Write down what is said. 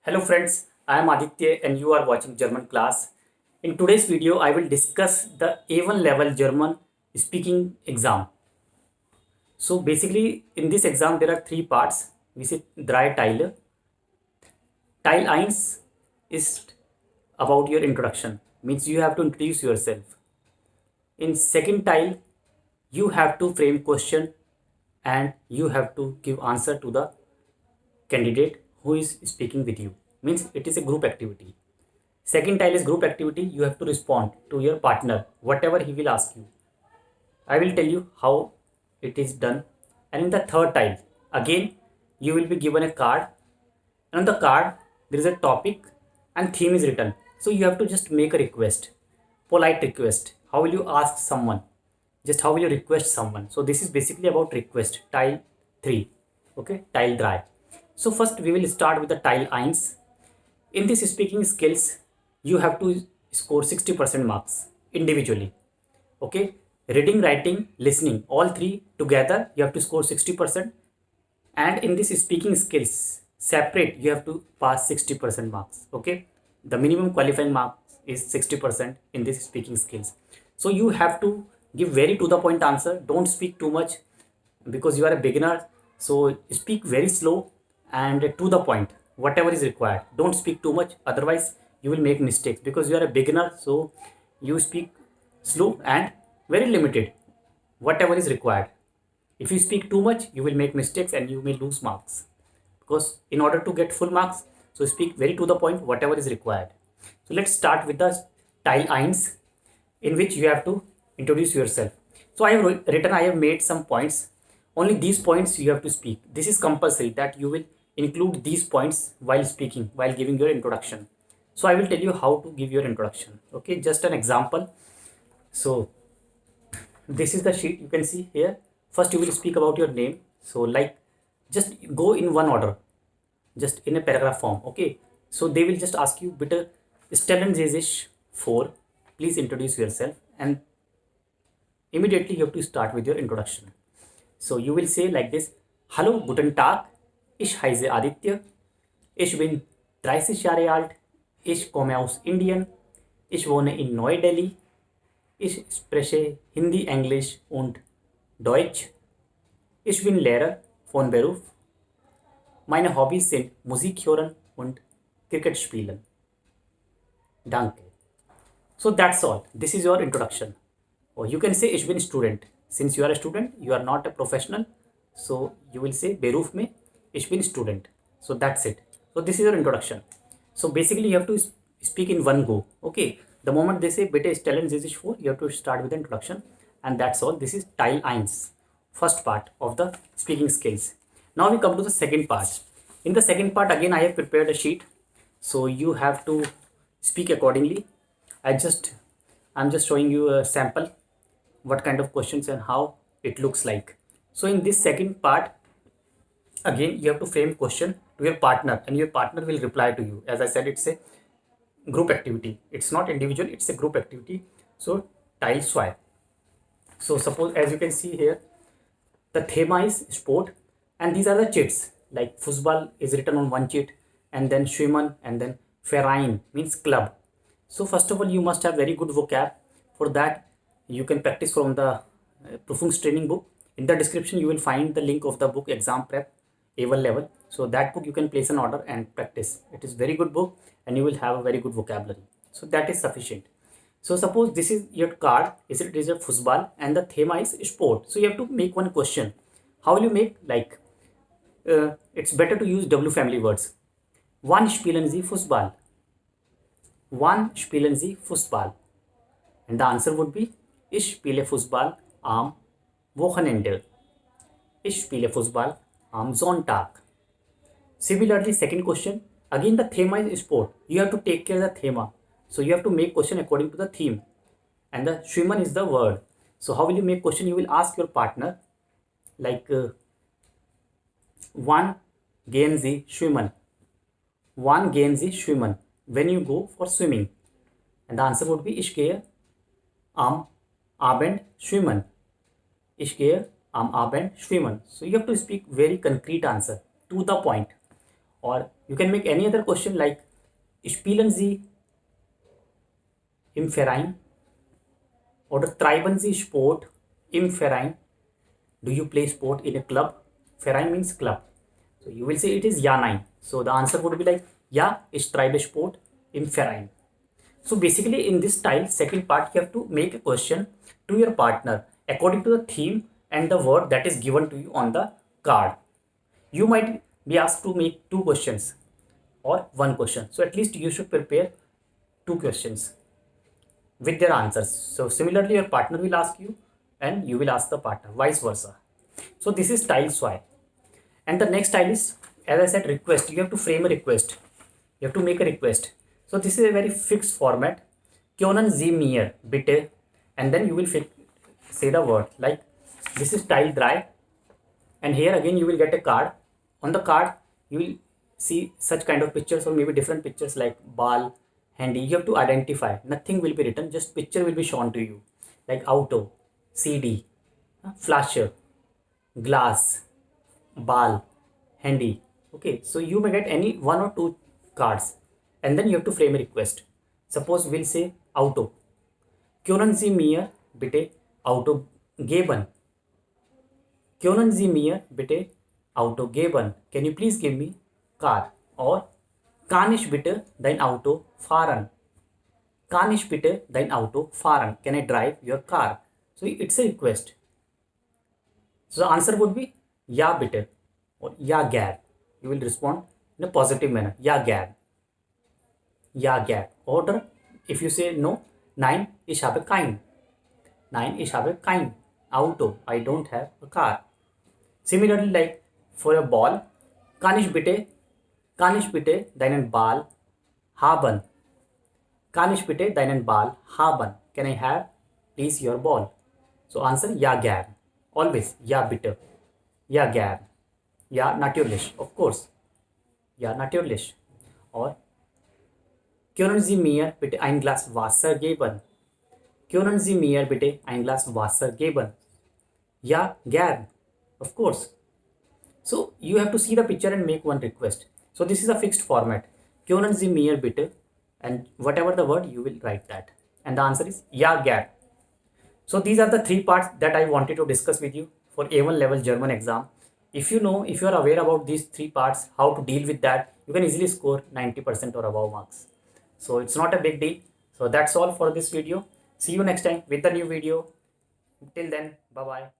Hello friends, I am Aditya and you are watching German class. In today's video, I will discuss the A1 level German speaking exam. So basically in this exam there are three parts. We see drei Teile. Teil 1 is about your introduction, means you have to introduce yourself. In second tile, you have to frame question and you have to give answer to the candidate who is speaking with you, means it is a group activity. Second tile is group activity. You have to respond to your partner, whatever he will ask you. I will tell you how it is done. And in the third tile, again, you will be given a card. And on the card, there is a topic and theme is written. So you have to just make a request, polite request. How will you ask someone? Just how will you request someone? So this is basically about request, tile 3. Okay, tile dry. So first we will start with the tile 1. In this speaking skills, you have to score 60% marks individually. Okay, reading, writing, listening, all three together you have to score 60%. And in this speaking skills separate, you have to pass 60% marks. Okay, the minimum qualifying marks is 60% in this speaking skills. So you have to give very to the point answer. Don't speak too much because you are a beginner. So speak very slow and to the point, whatever is required. Don't speak too much, otherwise you will make mistakes because you are a beginner. So you speak slow and very limited, whatever is required. If you speak too much, you will make mistakes and you may lose marks, because in order to get full marks, so speak very to the point, whatever is required. So let's start with the tile 1, in which you have to introduce yourself. So I have written, I have made some points. Only these points you have to speak. This is compulsory that you will include these points while speaking, while giving your introduction. So I will tell you how to give your introduction. Okay, just an example. So this is the sheet you can see here. First you will speak about your name. So like, just go in one order, just in a paragraph form. Okay, so they will just ask you, bitte stellen Sie sich vor, please introduce yourself, and immediately you have to start with your introduction. So you will say like this: Hallo, guten Tag, ich heiße Aditya, ich bin 30 Jahre alt, ich komme aus Indien, ich wohne in Neu-Delhi, ich spreche Hindi, Englisch und Deutsch, ich bin Lehrer von Beruf, meine Hobbys sind Musik hören und Cricket spielen. Danke. So that's all. This is your introduction. Or you can say ich bin student. Since you are a student, you are not a professional. So you will say Beruf mein ich bin student. So that's it. So this is your introduction. So basically you have to speak in one go. Okay. The moment they say bitte stellen Sie sich vor, you have to start with the introduction. And that's all. This is tile 1, first part of the speaking skills. Now we come to the second part. In the second part, again I have prepared a sheet. So you have to speak accordingly. I'm just showing you a sample, what kind of questions and how it looks like. So in this second part, again you have to frame question to your partner and your partner will reply to you. As I said, it's a group activity. It's not individual, it's a group activity. So tile 2. So suppose, as you can see here, the thema is sport and these are the chits. Like football is written on one chit, and then schwimmen, and then Verein means club. So first of all, you must have very good vocab. For that, you can practice from the Prüfungstraining book. In the description, you will find the link of the book Exam Prep A1 level. So that book you can place an order and practice. It is very good book and you will have a very good vocabulary. So that is sufficient. So suppose this is your card, it is a football and the thema is sport. So you have to make one question. How will you make? Like, it's better to use W family words. Wann spielen Sie Fußball? Wann spielen Sie Fußball? And the answer would be, ich spiele Fußball am Wochenende. Ich spiele Fußball am Sonntag. Similarly, second question, again the thema is sport. You have to take care of the thema. So you have to make question according to the theme. And the schwimmen is the word. So how will you make question? You will ask your partner like, wann gehen Sie schwimmen? Wann gehen Sie schwimmen? When you go for swimming. And the answer would be, ich gehe am Abend schwimmen. Ich gehe am Abend schwimmen. So you have to speak very concrete answer, to the point. or you can make any other question like spielen Sie im Verein oder treiben Sie Sport im Verein. Do you play sport in a club? Verein means club. So you will say it is ja, nein. So the answer would be like ja, ich treibe Sport im Verein. So basically in this style, second part, you have to make a question to your partner according to the theme and the word that is given to you on the card. You might be asked to make two questions or one question. So at least you should prepare two questions with their answers. So similarly, your partner will ask you and you will ask the partner, vice versa. So this is style swipe. And the next style is, as I said, request. You have to frame a request. You have to make a request. So this is a very fixed format. Können Sie mir bitte, and then you will say the word like this is style dry, and here again you will get a card. On the card you will see such kind of pictures or maybe different pictures like ball, handy. You have to identify. Nothing will be written, just picture will be shown to you like auto, CD, flasher, glass, ball, handy. Okay, so you may get any one or two cards and then you have to frame a request. Suppose we'll say auto. Können Sie mir bitte Auto geben? Können Sie mir bitte Auto geben? Can you please give me car? Or kann ich bitte dein Auto fahren? Kann ich bitte dein Auto fahren? Can I drive your car? So it's a request. So the answer would be ja bitte or ja gern. You will respond in a positive manner. Ja gern. Ja gern. Or if you say no, nein, ich habe kein. Nein, ich habe kein Auto. I don't have a car. Similarly, like for a ball, kann ich bitte deinen Ball haben? Kann ich bitte deinen Ball haben? Can I have please your ball? So answer ja gern. Always ja bitte. Ja gern. Ja natürlich. Of course. Ja natürlich. Or können Sie mir bitte ein Glas Wasser geben? Können Sie mir bitte ein Glas Wasser geben? Ja gern. Of course. So you have to see the picture and make one request. So this is a fixed format. Können Sie mir bitte, and whatever the word you will write that. And the answer is ja gern. So these are the three parts that I wanted to discuss with you for A1 level German exam. If you are aware about these three parts, how to deal with that, you can easily score 90% or above marks. So it's not a big deal. So that's all for this video. See you next time with the new video. Till then, bye bye.